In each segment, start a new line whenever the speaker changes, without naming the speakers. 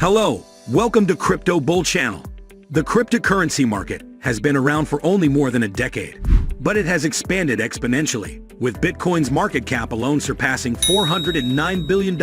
Hello, welcome to Crypto Bull Channel. The cryptocurrency market has been around for only more than a decade, but it has expanded exponentially, with Bitcoin's market cap alone surpassing $409 billion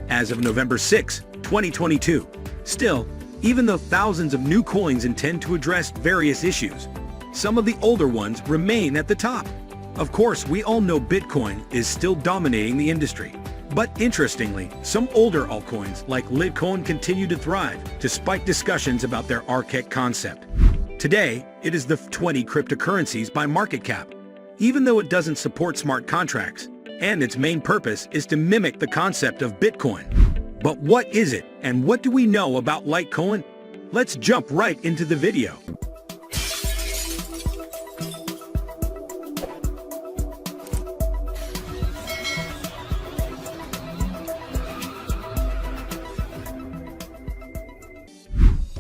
as of November 6, 2022. Still, even though thousands of new coins intend to address various issues, some of the older ones remain at the top. Of course, we all know Bitcoin is still dominating the industry. But interestingly, some older altcoins like Litecoin continue to thrive, despite discussions about their archaic concept. Today, it is the 20 cryptocurrencies by market cap, even though it doesn't support smart contracts, and its main purpose is to mimic the concept of Bitcoin. But what is it, and what do we know about Litecoin? Let's jump right into the video.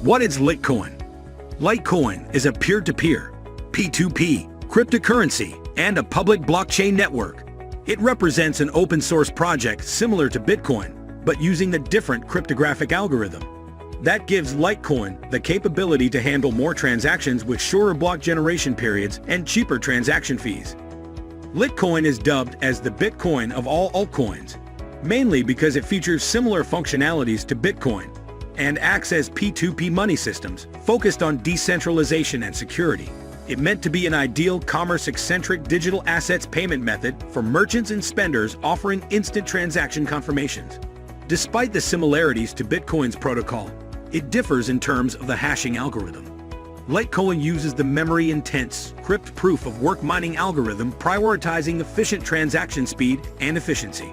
What is Litecoin? Litecoin is a peer-to-peer, P2P, cryptocurrency and a public blockchain network. It represents an open-source project similar to Bitcoin, but using a different cryptographic algorithm. That gives Litecoin the capability to handle more transactions with shorter block generation periods and cheaper transaction fees. Litecoin is dubbed as the Bitcoin of all altcoins, mainly because it features similar functionalities to Bitcoin and acts as P2P money systems focused on decentralization and security. It meant to be an ideal commerce-eccentric digital assets payment method for merchants and spenders offering instant transaction confirmations. Despite the similarities to Bitcoin's protocol, it differs in terms of the hashing algorithm. Litecoin uses the memory-intense, crypt proof-of-work mining algorithm, prioritizing efficient transaction speed and efficiency.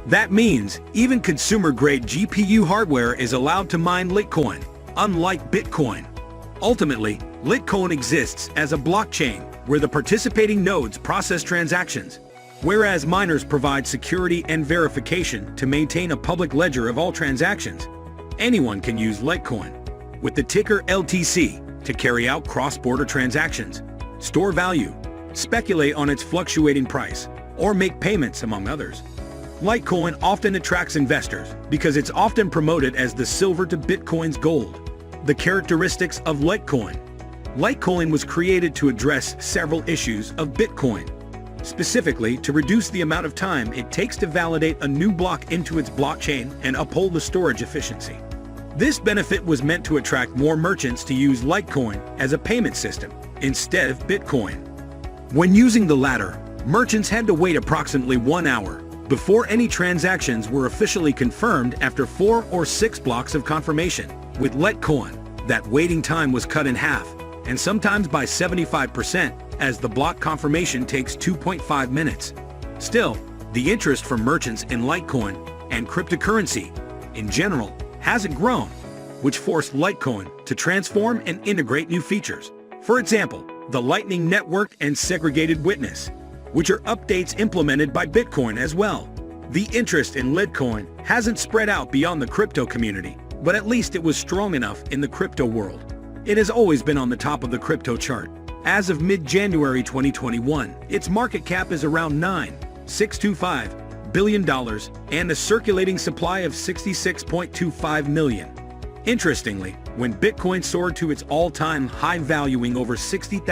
That means even consumer-grade GPU hardware is allowed to mine Litecoin, unlike Bitcoin. Ultimately, Litecoin exists as a blockchain where the participating nodes process transactions, whereas miners provide security and verification to maintain a public ledger of all transactions. Anyone can use Litecoin, with the ticker LTC, to carry out cross-border transactions, store value, speculate on its fluctuating price, or make payments, among others. Litecoin often attracts investors because it's often promoted as the silver to Bitcoin's gold. The characteristics of Litecoin. Litecoin was created to address several issues of Bitcoin, specifically to reduce the amount of time it takes to validate a new block into its blockchain and uphold the storage efficiency. This benefit was meant to attract more merchants to use Litecoin as a payment system instead of Bitcoin. When using the latter, merchants had to wait approximately 1 hour before any transactions were officially confirmed after 4 or 6 blocks of confirmation. With Litecoin, that waiting time was cut in half, and sometimes by 75%, as the block confirmation takes 2.5 minutes. Still, the interest from merchants in Litecoin and cryptocurrency, in general, hasn't grown, which forced Litecoin to transform and integrate new features. For example, the Lightning Network and Segregated Witness, which are updates implemented by Bitcoin as well. The interest in Litecoin hasn't spread out beyond the crypto community, but at least it was strong enough in the crypto world. It has always been on the top of the crypto chart. As of mid-January 2021, its market cap is around $9.625 billion and a circulating supply of 66.25 million. Interestingly, when Bitcoin soared to its all-time high valuing over $60,000,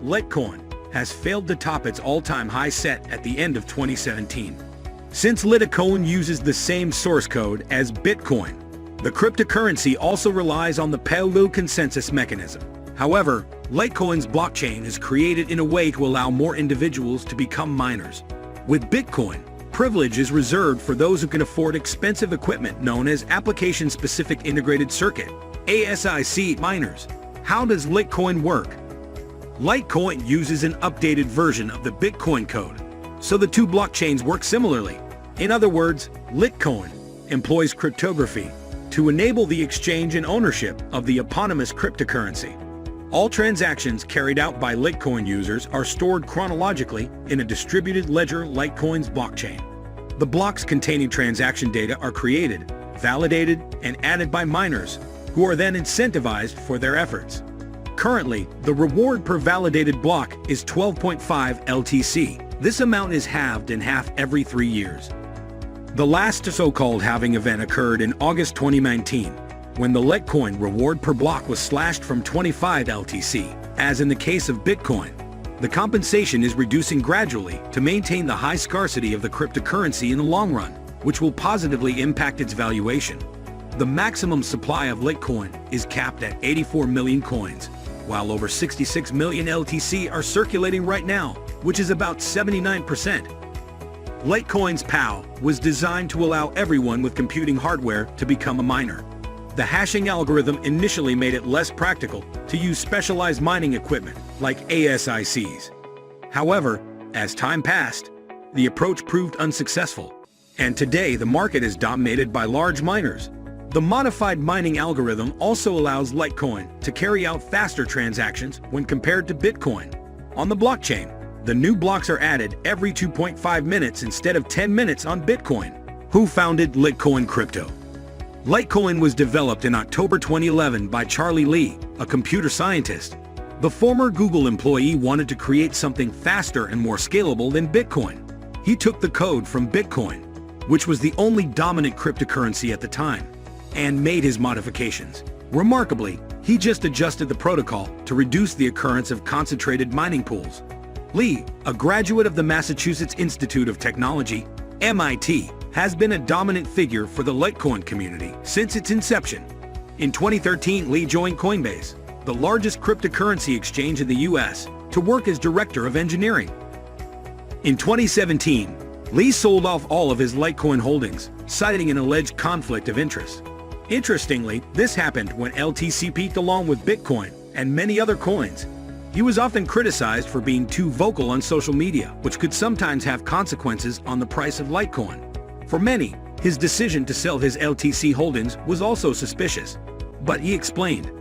Litecoin has failed to top its all-time high set at the end of 2017. Since Litecoin uses the same source code as Bitcoin, the cryptocurrency also relies on the Palu consensus mechanism. However, Litecoin's blockchain is created in a way to allow more individuals to become miners. With Bitcoin, privilege is reserved for those who can afford expensive equipment known as Application-Specific Integrated Circuit, ASIC miners. How does Litecoin work? Litecoin uses an updated version of the Bitcoin code, so the two blockchains work similarly. In other words, Litecoin employs cryptography to enable the exchange and ownership of the eponymous cryptocurrency. All transactions carried out by Litecoin users are stored chronologically in a distributed ledger Litecoin's blockchain. The blocks containing transaction data are created, validated, and added by miners, who are then incentivized for their efforts. Currently, the reward per validated block is 12.5 LTC. This amount is halved in half every 3 years. The last so-called halving event occurred in August 2019, when the Litecoin reward per block was slashed from 25 LTC. As in the case of Bitcoin, the compensation is reducing gradually to maintain the high scarcity of the cryptocurrency in the long run, which will positively impact its valuation. The maximum supply of Litecoin is capped at 84 million coins, while over 66 million LTC are circulating right now, which is about 79%. Litecoin's POW was designed to allow everyone with computing hardware to become a miner. The hashing algorithm initially made it less practical to use specialized mining equipment like ASICs. However, as time passed, the approach proved unsuccessful, and today the market is dominated by large miners. The modified mining algorithm also allows Litecoin to carry out faster transactions when compared to Bitcoin. On the blockchain, the new blocks are added every 2.5 minutes instead of 10 minutes on Bitcoin. Who founded Litecoin Crypto? Litecoin was developed in October 2011 by Charlie Lee, a computer scientist. The former Google employee wanted to create something faster and more scalable than Bitcoin. He took the code from Bitcoin, which was the only dominant cryptocurrency at the time, and made his modifications. Remarkably, he just adjusted the protocol to reduce the occurrence of concentrated mining pools. Lee, a graduate of the Massachusetts Institute of Technology, MIT, has been a dominant figure for the Litecoin community since its inception. In 2013, Lee joined Coinbase, the largest cryptocurrency exchange in the US, to work as director of engineering. In 2017, Lee sold off all of his Litecoin holdings, citing an alleged conflict of interest. Interestingly, this happened when LTC peaked along with Bitcoin and many other coins. He was often criticized for being too vocal on social media, which could sometimes have consequences on the price of Litecoin. For many, his decision to sell his LTC holdings was also suspicious. But he explained,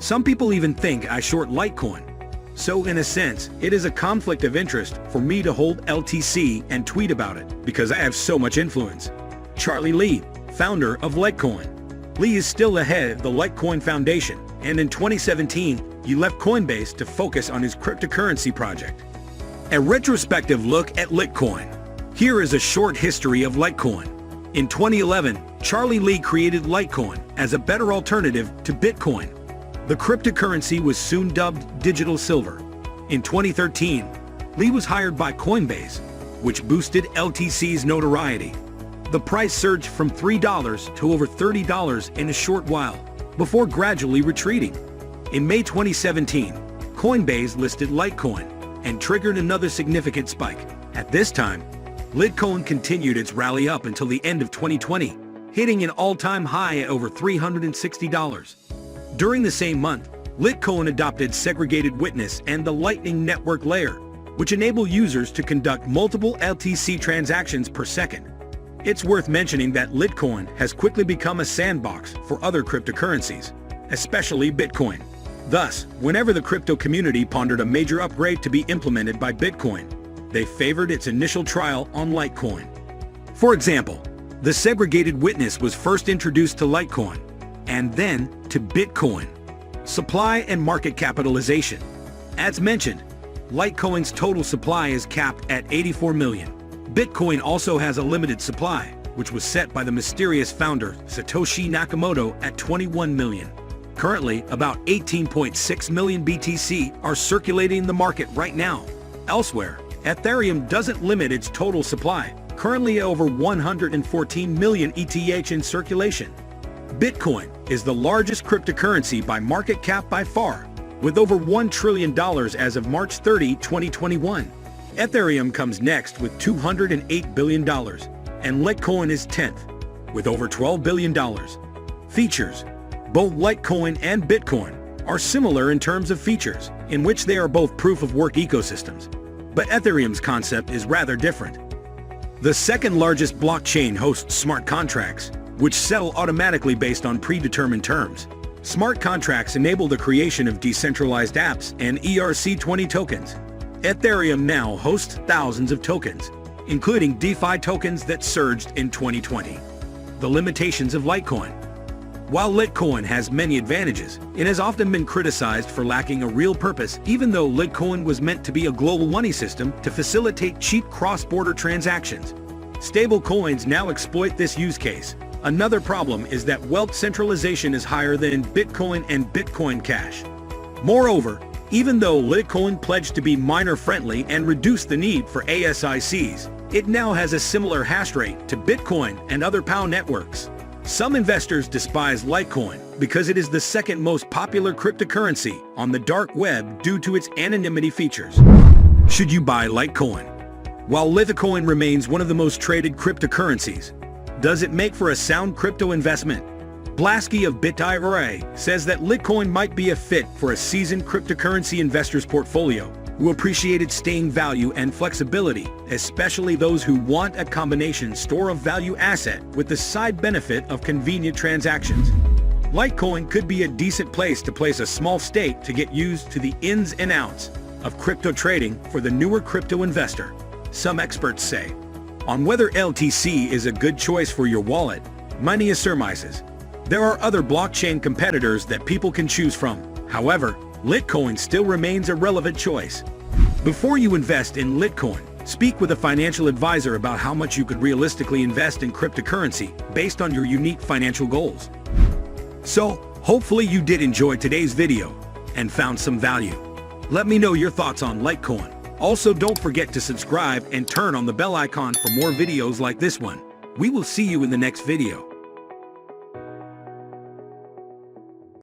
"Some people even think I short Litecoin. So in a sense, it is a conflict of interest for me to hold LTC and tweet about it because I have so much influence." Charlie Lee, founder of Litecoin. Lee is still the head of the Litecoin Foundation, and in 2017, he left Coinbase to focus on his cryptocurrency project. A retrospective look at Litecoin. Here is a short history of Litecoin. In 2011, Charlie Lee created Litecoin as a better alternative to Bitcoin. The cryptocurrency was soon dubbed digital silver. In 2013, Lee was hired by Coinbase, which boosted LTC's notoriety. The price surged from $3 to over $30 in a short while, before gradually retreating. In May 2017, Coinbase listed Litecoin and triggered another significant spike. At this time, Litecoin continued its rally up until the end of 2020, hitting an all-time high at over $360. During the same month, Litecoin adopted segregated witness and the Lightning Network layer, which enable users to conduct multiple LTC transactions per second. It's worth mentioning that Litecoin has quickly become a sandbox for other cryptocurrencies, especially Bitcoin. Thus, whenever the crypto community pondered a major upgrade to be implemented by Bitcoin, they favored its initial trial on Litecoin. For example, the segregated witness was first introduced to Litecoin, and then to Bitcoin. Supply and market capitalization. As mentioned, Litecoin's total supply is capped at 84 million. Bitcoin also has a limited supply, which was set by the mysterious founder Satoshi Nakamoto at 21 million. Currently, about 18.6 million BTC are circulating in the market right now. Elsewhere, Ethereum doesn't limit its total supply, currently over 114 million ETH in circulation. Bitcoin is the largest cryptocurrency by market cap by far, with over $1 trillion as of March 30, 2021. Ethereum comes next with $208 billion, and Litecoin is 10th, with over $12 billion. Features. Both Litecoin and Bitcoin are similar in terms of features, in which they are both proof-of-work ecosystems. But Ethereum's concept is rather different. The second largest blockchain hosts smart contracts, which settle automatically based on predetermined terms. Smart contracts enable the creation of decentralized apps and ERC20 tokens. Ethereum now hosts thousands of tokens, including DeFi tokens that surged in 2020. The limitations of Litecoin. While Litecoin has many advantages, it has often been criticized for lacking a real purpose, even though Litecoin was meant to be a global money system to facilitate cheap cross-border transactions. Stable coins now exploit this use case. Another problem is that wealth centralization is higher than in Bitcoin and Bitcoin Cash. Moreover, even though Litecoin pledged to be miner-friendly and reduce the need for ASICs, it now has a similar hash rate to Bitcoin and other POW networks. Some investors despise Litecoin because it is the second most popular cryptocurrency on the dark web due to its anonymity features. Should you buy Litecoin? While Litecoin remains one of the most traded cryptocurrencies, does it make for a sound crypto investment? Blasky of BitIRA says that Litecoin might be a fit for a seasoned cryptocurrency investor's portfolio who appreciate its staying value and flexibility, especially those who want a combination store of value asset with the side benefit of convenient transactions. Litecoin could be a decent place to place a small stake to get used to the ins and outs of crypto trading for the newer crypto investor, some experts say. On whether LTC is a good choice for your wallet, many surmises. There are other blockchain competitors that people can choose from. However, Litecoin still remains a relevant choice. Before you invest in Litecoin, speak with a financial advisor about how much you could realistically invest in cryptocurrency based on your unique financial goals. So, hopefully you did enjoy today's video and found some value. Let me know your thoughts on Litecoin. Also, don't forget to subscribe and turn on the bell icon for more videos like this one. We will see you in the next video.